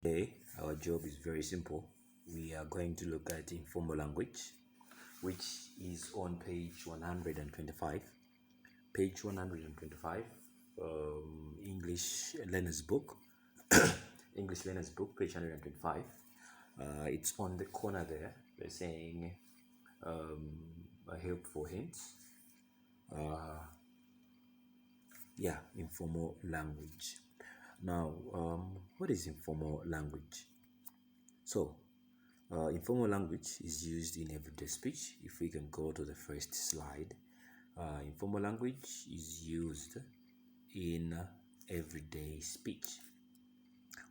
Today, our job is very simple. We are going to look at informal language, which is on page 125. Page 125, English Learner's Book. English Learner's Book, page 125. It's on the corner there. They're saying a helpful hints. Yeah, informal language. Now, what is informal language? So, informal language is used in everyday speech. If we can go to the first slide, informal language is used in everyday speech.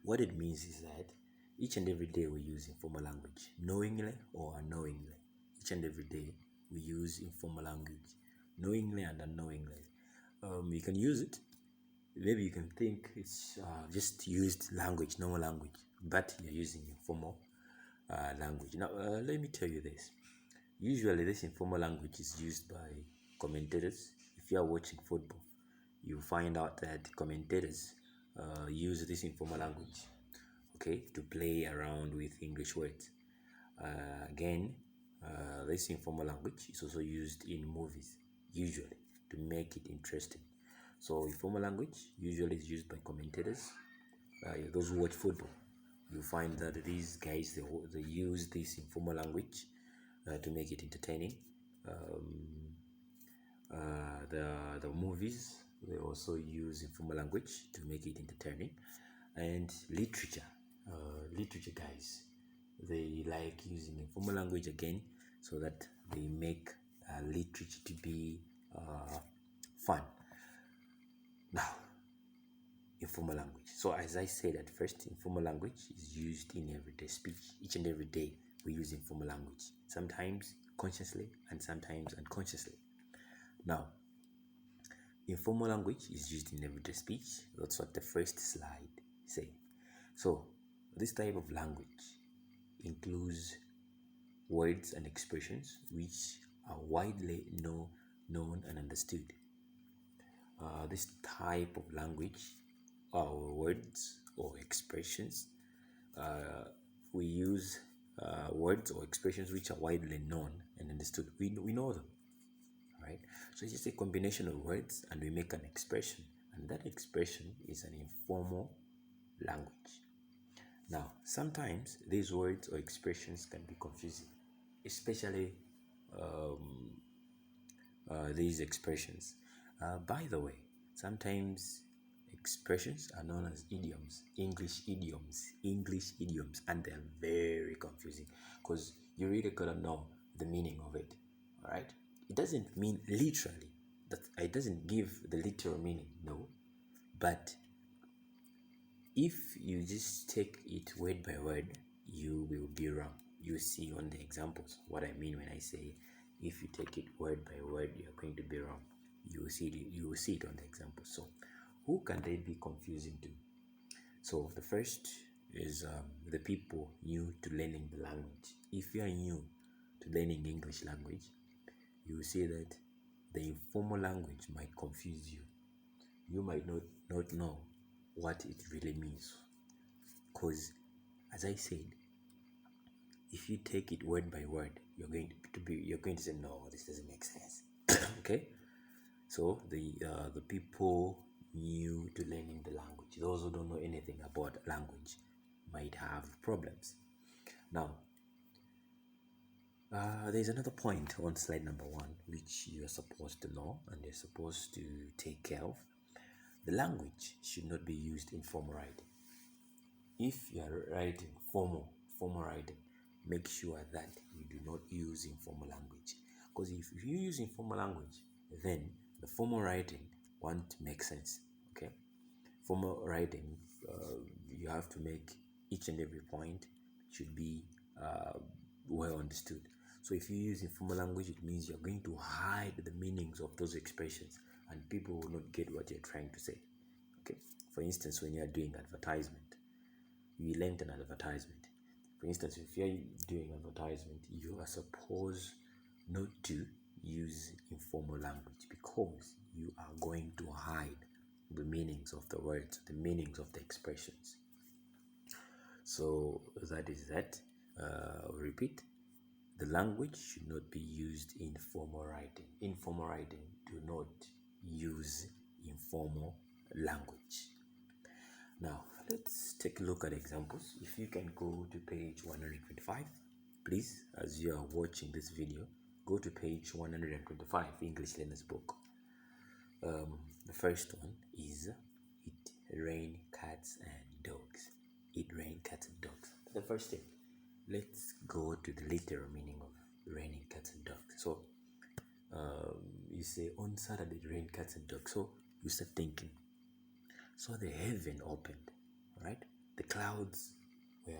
What it means is that each and every day we use informal language, knowingly or unknowingly. Each and every day we use informal language, knowingly and unknowingly. You can use it. Maybe you can think it's just used language, normal language, but you're using informal language. Now, let me tell you this. Usually, this informal language is used by commentators. If you are watching football, you find out that commentators use this informal language, okay, to play around with English words. Again, this informal language is also used in movies, usually, to make it interesting. So, informal language usually is used by commentators, those who watch football. You find that these guys they use this informal language to make it entertaining. The movies they also use informal language to make it entertaining, and literature guys they like using informal language again so that they make literature to be fun. Now, informal language. So as I said at first, informal language is used in everyday speech. Each and every day we use informal language, sometimes consciously and sometimes unconsciously. Now, informal language is used in everyday speech. That's what the first slide say. So this type of language includes words and expressions which are widely known and understood. This type of language or words or expressions, we use words or expressions which are widely known and understood. We know them, right? So it's just a combination of words and we make an expression, and that expression is an informal language. Now, sometimes these words or expressions can be confusing, especially these expressions. By the way, sometimes expressions are known as idioms, English idioms, and they're very confusing because you really gotta know the meaning of it. All right, it doesn't mean literally that it doesn't give the literal meaning, no, but if you just take it word by word, you will be wrong. You see on the examples what I mean when I say if you take it word by word, you're going to be wrong. You will see it on the example. So, who can they be confusing to? So the first is the people new to learning the language. If you are new to learning English language, you will see that the informal language might confuse you. You might not know what it really means, because as I said, if you take it word by word, you're going to say no, this doesn't make sense. Okay, so the people new to learning the language, those who don't know anything about language, might have problems. Now, there's another point on slide number 1 which you're supposed to know and you're supposed to take care of. The language should not be used in formal writing. If you are writing formal writing, make sure that you do not use informal language, because if you use informal language, then the formal writing won't make sense. Okay, formal writing, you have to make each and every point should be well understood. So if you use informal language, it means you're going to hide the meanings of those expressions and people will not get what you're trying to say. Okay, for instance, when you're doing advertisement, you learned an advertisement. For instance, if you're doing advertisement, you are supposed not to use informal language because you are going to hide the meanings of the words, the meanings of the expressions. So that is that. Repeat. The language should not be used in formal writing. Informal writing, do not use informal language. Now, let's take a look at examples. If you can go to page 125, please, as you are watching this video, go to page 125, English Learner's Book. The first one is it rain cats and dogs. It rain cats and dogs. The first thing, let's go to the literal meaning of raining cats and dogs. So you say on Saturday it rained cats and dogs. So you start thinking. So the heaven opened, right? The clouds were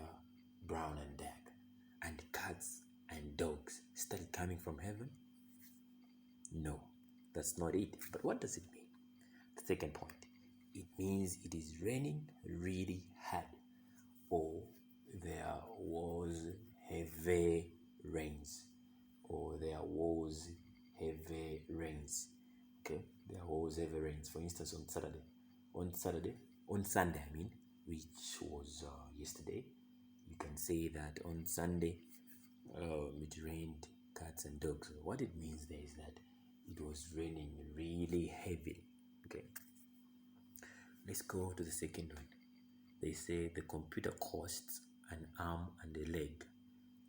brown and dark, and cats and dogs started coming from heaven. No, that's not it. But what does it mean? The second point, it means it is raining really hard, or there was heavy rains, or there was heavy rains. Okay, there was heavy rains. For instance, on Sunday, I mean, which was yesterday, you can say that on Sunday it rained cats and dogs. What it means there is that it was raining really heavily. Okay, let's go to the second one. They say the computer costs an arm and a leg.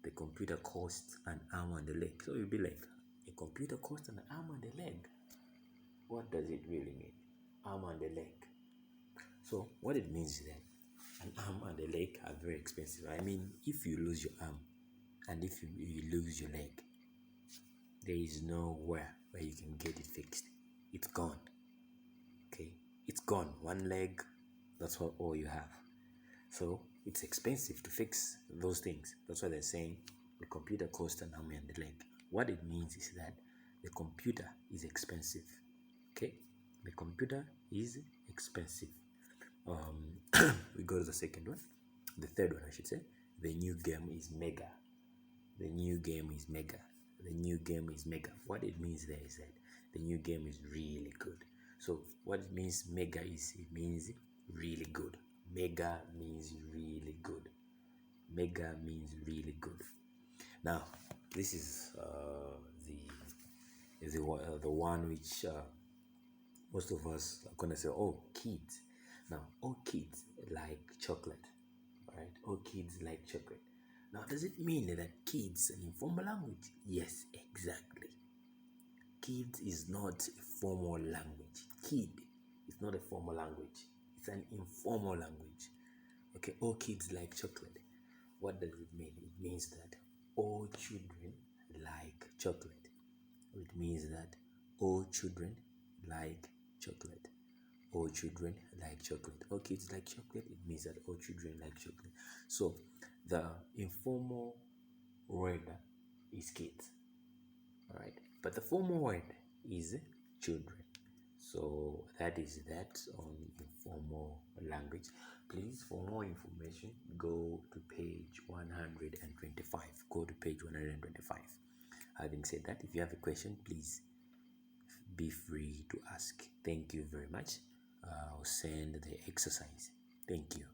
The computer costs an arm and a leg. So you'll be like, a computer costs an arm and a leg. What does it really mean? Arm and a leg. So what it means is that an arm and a leg are very expensive. I mean, if you lose your arm and if you lose your leg, there is nowhere where you can get it fixed. It's gone. Okay, it's gone. One leg, that's all you have. So it's expensive to fix those things. That's why they're saying the computer costs an arm and a leg. What it means is that the computer is expensive. Okay, the computer is expensive. We go to the second one. The third one, I should say. The new game is mega. The new game is mega. The new game is mega. What it means there is that the new game is really good. So what it means mega is, it means really good. Mega means really good. Mega means really good. Now, this is the one which most of us are gonna say, oh, kids. Now, all kids like chocolate, right? All kids like chocolate. Now, does it mean that kids an informal language? Yes, exactly. Kids is not a formal language. Kid is not a formal language. It's an informal language. Okay, all kids like chocolate. What does it mean? It means that all children like chocolate. It means that all children like chocolate. All children like chocolate. All kids like chocolate. It means that all children like chocolate. So the informal word is kids. All right, but the formal word is children. So that is that on informal language. Please, for more information, go to page 125. Go to page 125. Having said that, if you have a question, please be free to ask. Thank you very much. I'll send the exercise. Thank you.